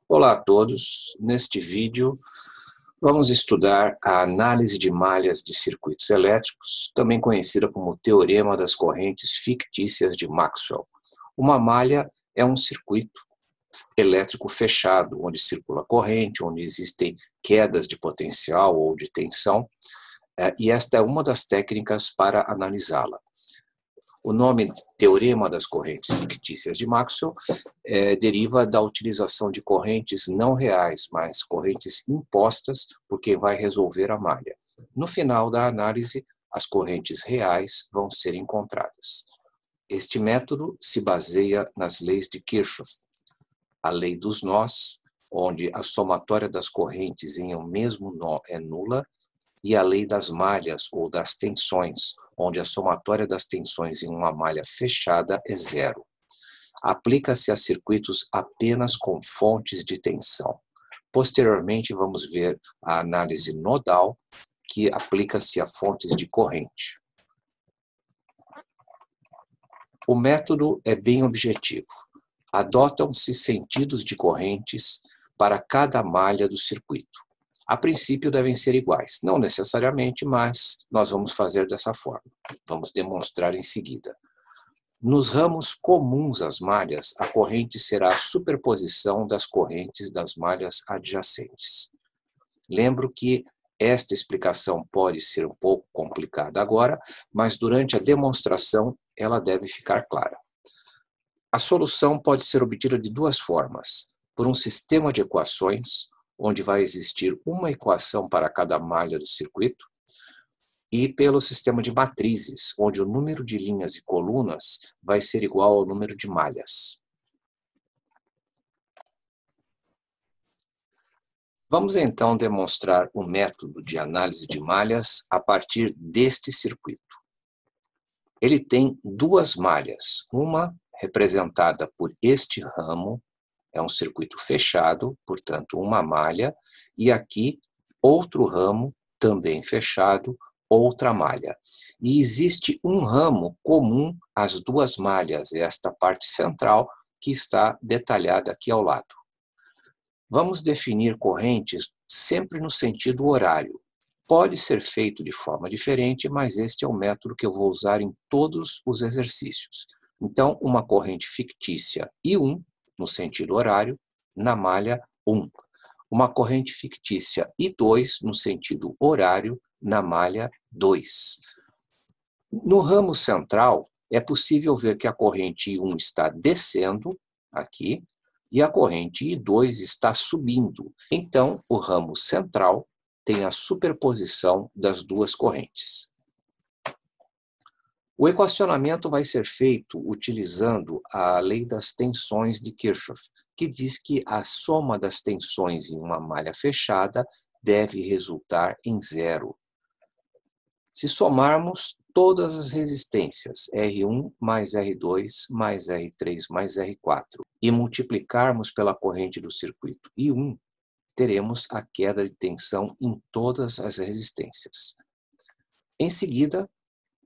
Olá a todos, neste vídeo vamos estudar a análise de malhas de circuitos elétricos, também conhecida como Teorema das Correntes Fictícias de Maxwell. Uma malha é um circuito elétrico fechado, onde circula corrente, onde existem quedas de potencial ou de tensão, e esta é uma das técnicas para analisá-la. O nome Teorema das Correntes Fictícias de Maxwell deriva da utilização de correntes não reais, mas correntes impostas por quem vai resolver a malha. No final da análise, as correntes reais vão ser encontradas. Este método se baseia nas leis de Kirchhoff, a lei dos nós, onde a somatória das correntes em um mesmo nó é nula, e a lei das malhas ou das tensões, onde a somatória das tensões em uma malha fechada é zero. Aplica-se a circuitos apenas com fontes de tensão. Posteriormente, vamos ver a análise nodal, que aplica-se a fontes de corrente. O método é bem objetivo. Adotam-se sentidos de correntes para cada malha do circuito. A princípio devem ser iguais, não necessariamente, mas nós vamos fazer dessa forma. Vamos demonstrar em seguida. Nos ramos comuns às malhas, a corrente será a superposição das correntes das malhas adjacentes. Lembro que esta explicação pode ser um pouco complicada agora, mas durante a demonstração ela deve ficar clara. A solução pode ser obtida de duas formas: por um sistema de equações, onde vai existir uma equação para cada malha do circuito, e pelo sistema de matrizes, onde o número de linhas e colunas vai ser igual ao número de malhas. Vamos então demonstrar o método de análise de malhas a partir deste circuito. Ele tem duas malhas, uma representada por este ramo, é um circuito fechado, portanto uma malha, e aqui outro ramo, também fechado, outra malha. E existe um ramo comum às duas malhas, esta parte central que está detalhada aqui ao lado. Vamos definir correntes sempre no sentido horário. Pode ser feito de forma diferente, mas este é o método que eu vou usar em todos os exercícios. Então, uma corrente fictícia I1, no sentido horário, na malha 1. Uma corrente fictícia I2, no sentido horário, na malha 2. No ramo central, é possível ver que a corrente I1 está descendo, aqui, e a corrente I2 está subindo. Então, o ramo central tem a superposição das duas correntes. O equacionamento vai ser feito utilizando a lei das tensões de Kirchhoff, que diz que a soma das tensões em uma malha fechada deve resultar em zero. Se somarmos todas as resistências, R1 mais R2 mais R3 mais R4, e multiplicarmos pela corrente do circuito I1, teremos a queda de tensão em todas as resistências. Em seguida,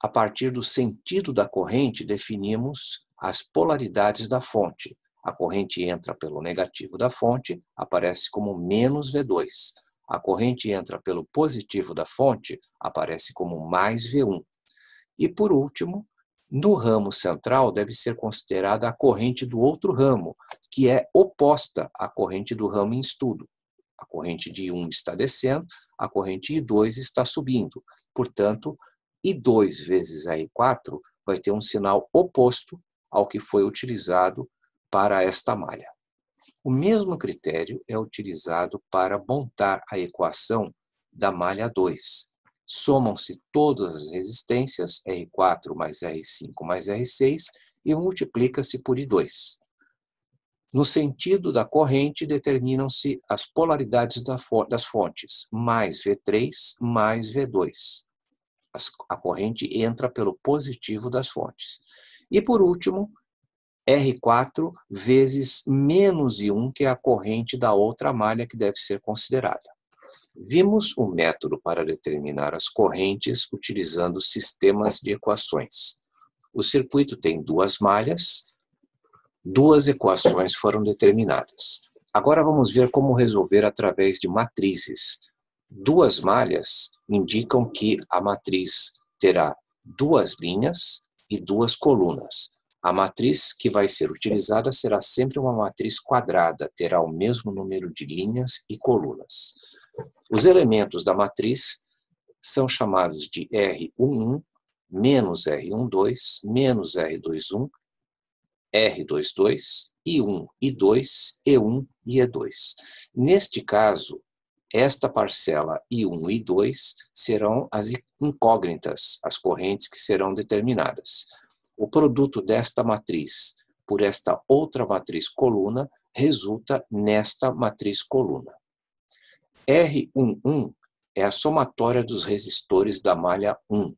a partir do sentido da corrente, definimos as polaridades da fonte. A corrente entra pelo negativo da fonte, aparece como menos V2. A corrente entra pelo positivo da fonte, aparece como mais V1. E, por último, no ramo central deve ser considerada a corrente do outro ramo, que é oposta à corrente do ramo em estudo. A corrente de I1 está descendo, a corrente I2 está subindo. Portanto, I2 vezes a I4 vai ter um sinal oposto ao que foi utilizado para esta malha. O mesmo critério é utilizado para montar a equação da malha 2. Somam-se todas as resistências, R4 mais R5 mais R6, e multiplica-se por I2. No sentido da corrente, determinam-se as polaridades das fontes, mais V3 mais V2. A corrente entra pelo positivo das fontes. E, por último, R4 vezes menos I1, que é a corrente da outra malha que deve ser considerada. Vimos o método para determinar as correntes utilizando sistemas de equações. O circuito tem duas malhas, duas equações foram determinadas. Agora vamos ver como resolver através de matrizes. Duas malhas indicam que a matriz terá duas linhas e duas colunas. A matriz que vai ser utilizada será sempre uma matriz quadrada, terá o mesmo número de linhas e colunas. Os elementos da matriz são chamados de R11, menos R12, menos R21, R22, I1, I2, E1 e E2. Neste caso, esta parcela I1 e I2 serão as incógnitas, as correntes que serão determinadas. O produto desta matriz por esta outra matriz coluna resulta nesta matriz coluna. R11 é a somatória dos resistores da malha 1.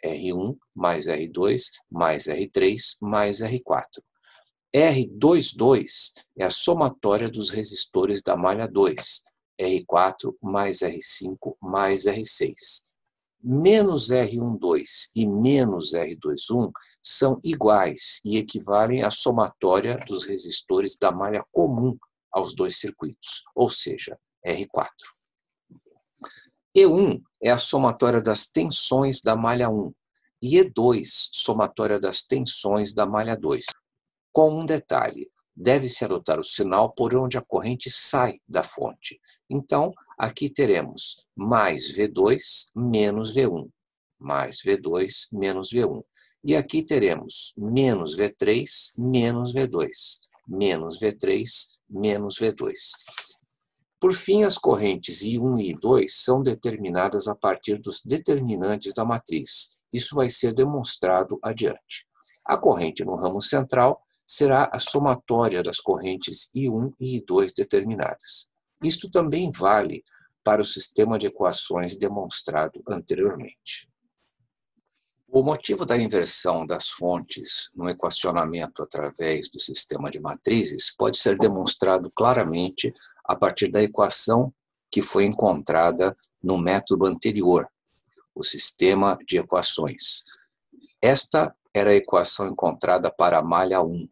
R1 mais R2 mais R3 mais R4. R22 é a somatória dos resistores da malha 2. R4 mais R5 mais R6. Menos R12 e menos R21 são iguais e equivalem à somatória dos resistores da malha comum aos dois circuitos, ou seja, R4. E1 é a somatória das tensões da malha 1 e E2, somatória das tensões da malha 2. Com um detalhe, deve-se adotar o sinal por onde a corrente sai da fonte. Então, aqui teremos mais V2 menos V1, mais V2 menos V1. E aqui teremos menos V3 menos V2, menos V3 menos V2. Por fim, as correntes I1 e I2 são determinadas a partir dos determinantes da matriz. Isso vai ser demonstrado adiante. A corrente no ramo central será a somatória das correntes I1 e I2 determinadas. Isto também vale para o sistema de equações demonstrado anteriormente. O motivo da inversão das fontes no equacionamento através do sistema de matrizes pode ser demonstrado claramente a partir da equação que foi encontrada no método anterior, o sistema de equações. Esta era a equação encontrada para a malha 1.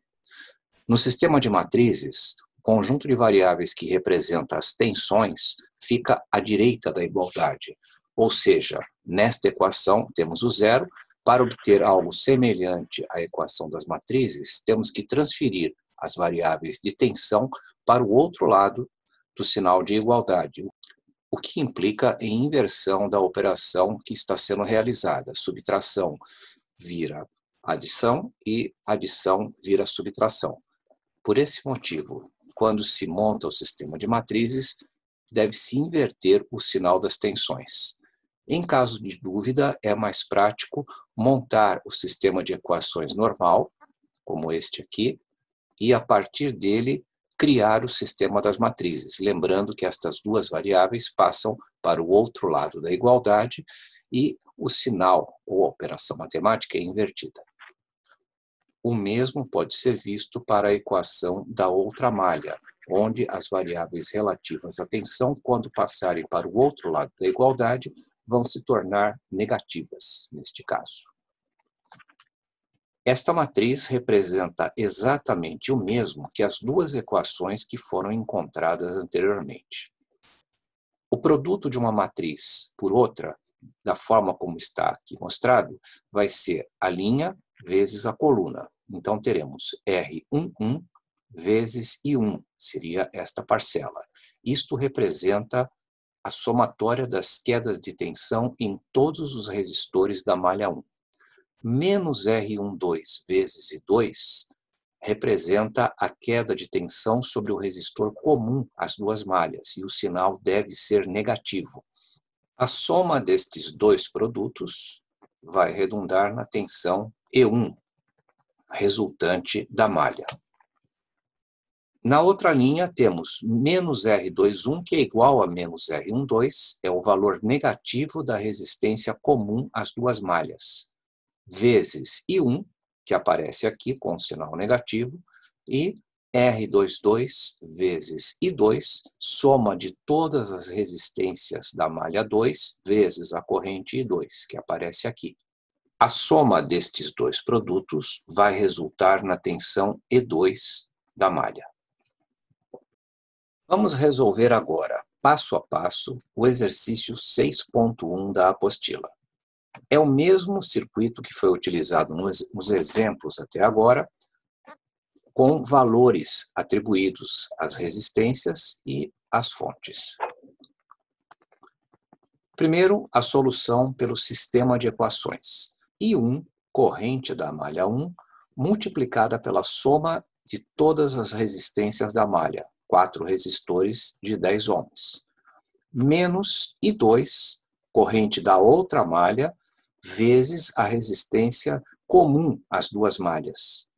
No sistema de matrizes, o conjunto de variáveis que representa as tensões fica à direita da igualdade, ou seja, nesta equação temos o zero. Para obter algo semelhante à equação das matrizes, temos que transferir as variáveis de tensão para o outro lado do sinal de igualdade, o que implica em inversão da operação que está sendo realizada. Subtração vira adição e adição vira subtração. Por esse motivo, quando se monta o sistema de matrizes, deve-se inverter o sinal das tensões. Em caso de dúvida, é mais prático montar o sistema de equações normal, como este aqui, e a partir dele criar o sistema das matrizes, lembrando que estas duas variáveis passam para o outro lado da igualdade e o sinal ou a operação matemática é invertida. O mesmo pode ser visto para a equação da outra malha, onde as variáveis relativas à tensão, quando passarem para o outro lado da igualdade, vão se tornar negativas, neste caso. Esta matriz representa exatamente o mesmo que as duas equações que foram encontradas anteriormente. O produto de uma matriz por outra, da forma como está aqui mostrado, vai ser a linha vezes a coluna. Então, teremos R11 vezes I1, seria esta parcela. Isto representa a somatória das quedas de tensão em todos os resistores da malha 1. Menos R12 vezes I2 representa a queda de tensão sobre o resistor comum às duas malhas, e o sinal deve ser negativo. A soma destes dois produtos vai redundar na tensão E1, resultante da malha. Na outra linha, temos menos R21, que é igual a menos R12, é o valor negativo da resistência comum às duas malhas, vezes I1, que aparece aqui com o sinal negativo, e R22 vezes I2, soma de todas as resistências da malha 2, vezes a corrente I2, que aparece aqui. A soma destes dois produtos vai resultar na tensão E2 da malha. Vamos resolver agora, passo a passo, o exercício 6.1 da apostila. É o mesmo circuito que foi utilizado nos exemplos até agora, com valores atribuídos às resistências e às fontes. Primeiro, a solução pelo sistema de equações. I1, corrente da malha 1, multiplicada pela soma de todas as resistências da malha, 4 resistores de 10 ohms, menos I2, corrente da outra malha, vezes a resistência comum às duas malhas,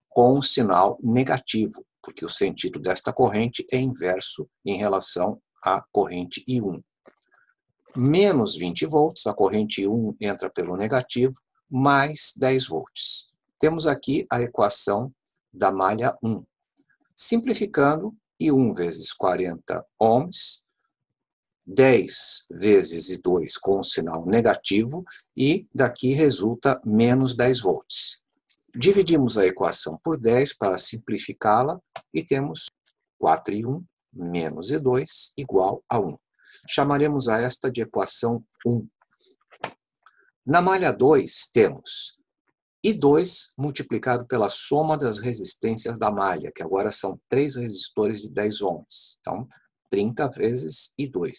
com um sinal negativo, porque o sentido desta corrente é inverso em relação à corrente I1. Menos 20 volts, a corrente I1 entra pelo negativo, mais 10 volts. Temos aqui a equação da malha 1. Simplificando, I1 vezes 40 ohms, 10 vezes I2 com um sinal negativo, e daqui resulta menos 10 volts. Dividimos a equação por 10 para simplificá-la e temos 4I1 menos I2 igual a 1. Chamaremos a esta de equação 1. Na malha 2 temos I2 multiplicado pela soma das resistências da malha, que agora são 3 resistores de 10 ohms. Então, 30 vezes I2.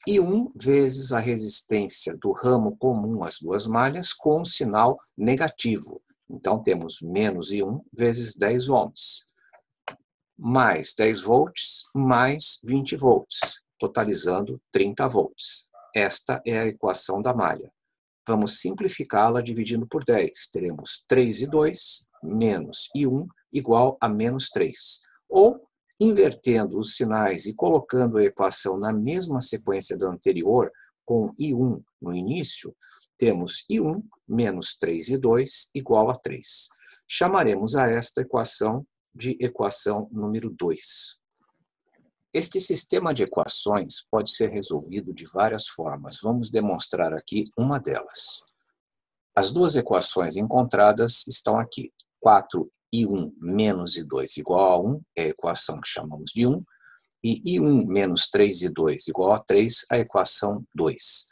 I1 vezes a resistência do ramo comum às duas malhas com um sinal negativo. Então, temos menos I1 vezes 10 ohms, mais 10 volts, mais 20 volts, totalizando 30 volts. Esta é a equação da malha. Vamos simplificá-la dividindo por 10. Teremos 3I2 menos I1 igual a menos 3. Ou, invertendo os sinais e colocando a equação na mesma sequência da anterior, com I1 no início, temos I1 menos 3I2 igual a 3. Chamaremos a esta equação de equação número 2. Este sistema de equações pode ser resolvido de várias formas. Vamos demonstrar aqui uma delas. As duas equações encontradas estão aqui. 4I1 menos I2 igual a 1 é a equação que chamamos de 1, e I1 menos 3I2 igual a 3, a equação 2.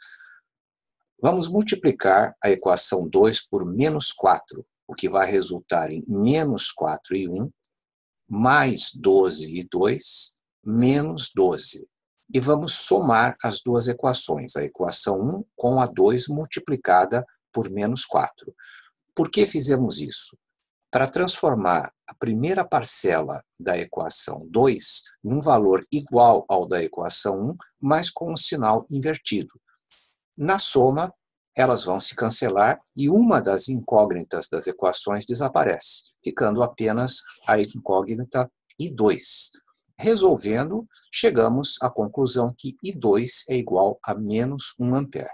Vamos multiplicar a equação 2 por menos 4, o que vai resultar em menos 4I1 mais 12I2 menos 12. E vamos somar as duas equações, a equação 1 com a 2 multiplicada por menos 4. Por que fizemos isso? Para transformar a primeira parcela da equação 2 num valor igual ao da equação 1, mas com um sinal invertido. Na soma, elas vão se cancelar e uma das incógnitas das equações desaparece, ficando apenas a incógnita I2. Resolvendo, chegamos à conclusão que I2 é igual a menos 1 ampere.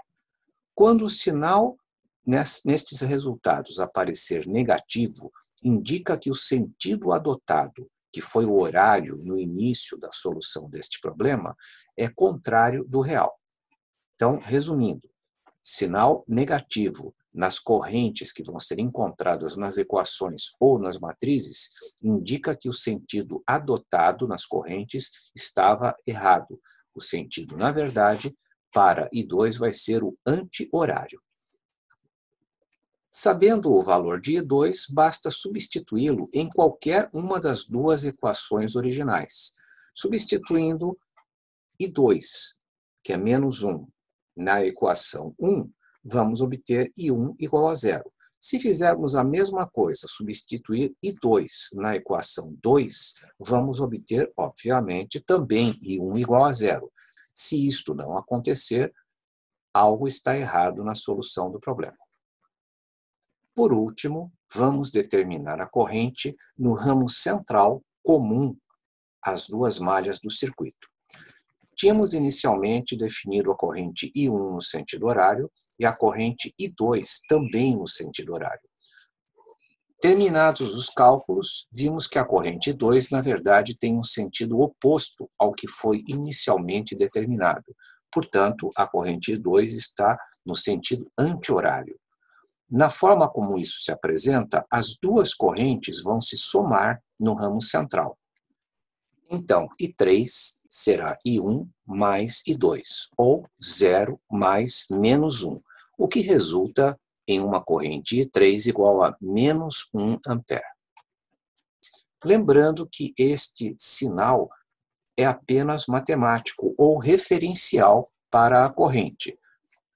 Quando o sinal nestes resultados aparecer negativo, indica que o sentido adotado, que foi o horário no início da solução deste problema, é contrário do real. Então, resumindo, sinal negativo nas correntes que vão ser encontradas nas equações ou nas matrizes indica que o sentido adotado nas correntes estava errado. O sentido, na verdade, para I2 vai ser o anti-horário. Sabendo o valor de I2, basta substituí-lo em qualquer uma das duas equações originais. Substituindo I2, que é menos 1, na equação 1, vamos obter I1 igual a 0. Se fizermos a mesma coisa, substituir I2 na equação 2, vamos obter, obviamente, também I1 igual a 0. Se isto não acontecer, algo está errado na solução do problema. Por último, vamos determinar a corrente no ramo central comum às duas malhas do circuito. Tínhamos inicialmente definido a corrente I1 no sentido horário e a corrente I2 também no sentido horário. Terminados os cálculos, vimos que a corrente I2, na verdade, tem um sentido oposto ao que foi inicialmente determinado. Portanto, a corrente I2 está no sentido anti-horário. Na forma como isso se apresenta, as duas correntes vão se somar no ramo central. Então, I3 será I1 mais I2, ou 0 mais menos 1, o que resulta em uma corrente I3 igual a menos 1 ampere. Lembrando que este sinal é apenas matemático ou referencial para a corrente.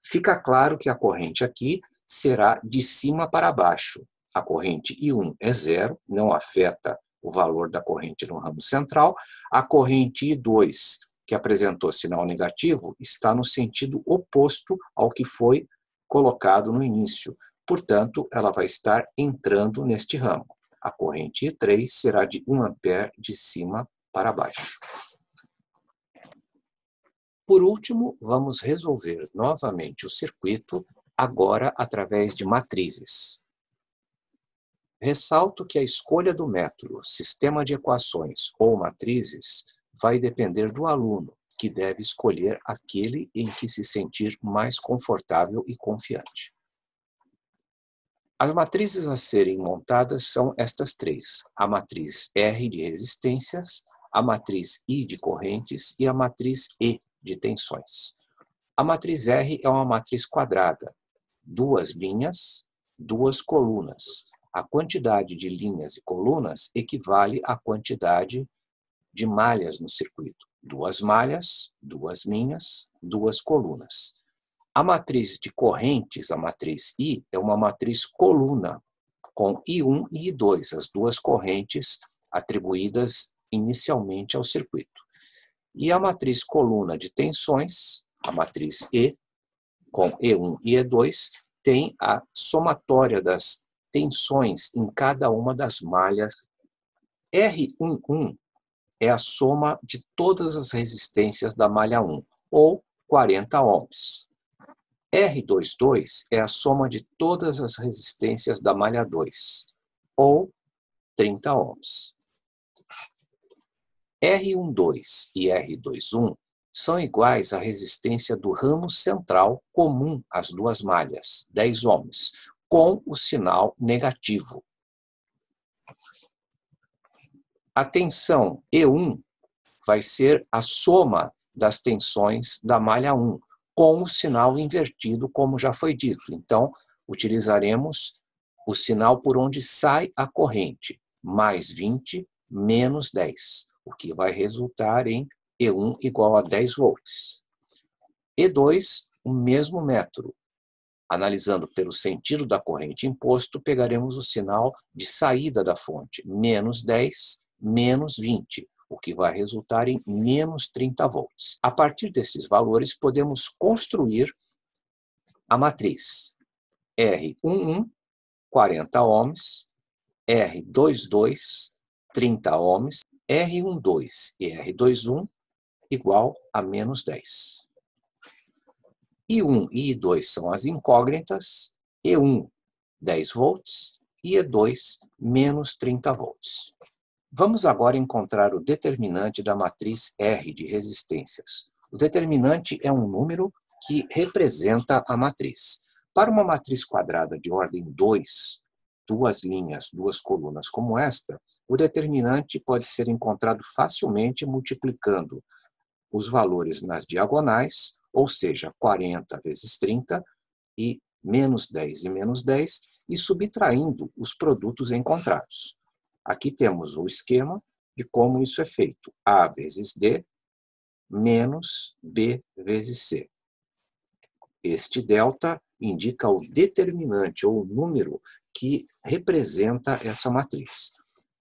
Fica claro que a corrente aqui será de cima para baixo. A corrente I1 é 0, não afeta o valor da corrente no ramo central. A corrente I2, que apresentou sinal negativo, está no sentido oposto ao que foi colocado no início. Portanto, ela vai estar entrando neste ramo. A corrente I3 será de 1 ampere de cima para baixo. Por último, vamos resolver novamente o circuito, agora através de matrizes. Ressalto que a escolha do método, sistema de equações ou matrizes vai depender do aluno, que deve escolher aquele em que se sentir mais confortável e confiante. As matrizes a serem montadas são estas três: a matriz R de resistências, a matriz I de correntes e a matriz E de tensões. A matriz R é uma matriz quadrada, duas linhas, duas colunas. A quantidade de linhas e colunas equivale à quantidade de malhas no circuito. Duas malhas, duas linhas, duas colunas. A matriz de correntes, a matriz I, é uma matriz coluna, com I1 e I2, as duas correntes atribuídas inicialmente ao circuito. E a matriz coluna de tensões, a matriz E, com E1 e E2, tem a somatória das tensões em cada uma das malhas. R11 é a soma de todas as resistências da malha 1, ou 40 ohms. R22 é a soma de todas as resistências da malha 2, ou 30 ohms. R12 e R21 são iguais à resistência do ramo central comum às duas malhas, 10 ohms, com o sinal negativo. A tensão E1 vai ser a soma das tensões da malha 1, com o sinal invertido, como já foi dito. Então, utilizaremos o sinal por onde sai a corrente, mais 20, menos 10, o que vai resultar em E1 igual a 10 volts. E2, o mesmo método. Analisando pelo sentido da corrente imposto, pegaremos o sinal de saída da fonte, menos 10, menos 20, o que vai resultar em menos 30 volts. A partir desses valores, podemos construir a matriz R11, 40 ohms, R22, 30 ohms, R12 e R21 igual a menos 10. I1 e I2 são as incógnitas, E1, 10 volts, e E2, menos 30 volts. Vamos agora encontrar o determinante da matriz R de resistências. O determinante é um número que representa a matriz. Para uma matriz quadrada de ordem 2, duas linhas, duas colunas como esta, o determinante pode ser encontrado facilmente multiplicando os valores nas diagonais, ou seja, 40 vezes 30, e menos 10 e menos 10, e subtraindo os produtos encontrados. Aqui temos o esquema de como isso é feito. A vezes D, menos B vezes C. Este delta indica o determinante, ou o número que representa essa matriz.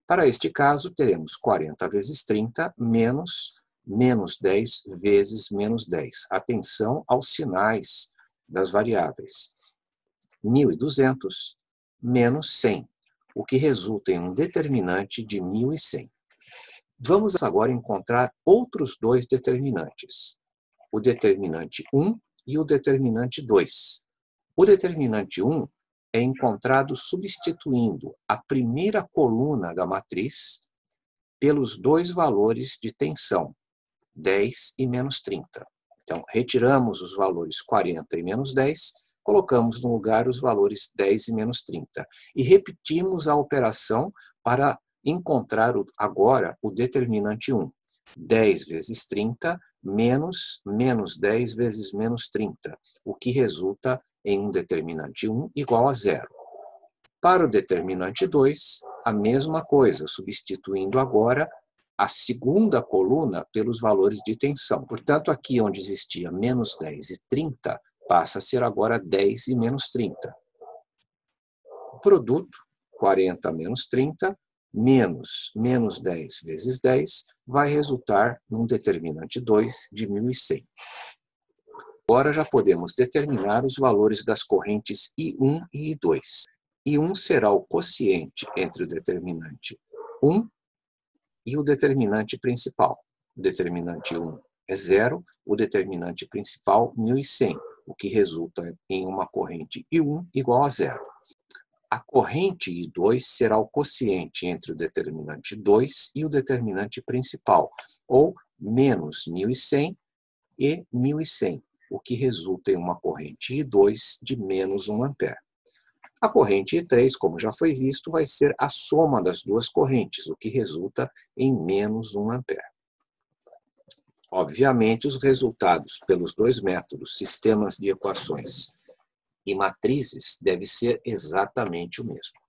Para este caso, teremos 40 vezes 30, menos 10 vezes menos 10. Atenção aos sinais das variáveis. 1.200 menos 100, o que resulta em um determinante de 1.100. Vamos agora encontrar outros dois determinantes, o determinante 1 e o determinante 2. O determinante 1 é encontrado substituindo a primeira coluna da matriz pelos dois valores de tensão, 10 e menos 30. Então, retiramos os valores 40 e menos 10, colocamos no lugar os valores 10 e menos 30. E repetimos a operação para encontrar agora o determinante 1. 10 vezes 30 menos 10 vezes menos 30, o que resulta em um determinante 1 igual a zero. Para o determinante 2, a mesma coisa, substituindo agora a segunda coluna pelos valores de tensão. Portanto, aqui onde existia menos 10 e 30, passa a ser agora 10 e menos 30. O produto, 40 menos 30, menos 10 vezes 10, vai resultar num determinante 2 de 1.100. Agora já podemos determinar os valores das correntes I1 e I2. I1 será o quociente entre o determinante 1 e o determinante principal. O determinante 1 é zero, o determinante principal 1.100, o que resulta em uma corrente I1 igual a zero. A corrente I2 será o quociente entre o determinante 2 e o determinante principal, ou menos 1.100 e 1.100, o que resulta em uma corrente I2 de menos 1 ampere. A corrente I3, como já foi visto, vai ser a soma das duas correntes, o que resulta em menos 1 ampere. Obviamente, os resultados pelos dois métodos, sistemas de equações e matrizes, deve ser exatamente o mesmo.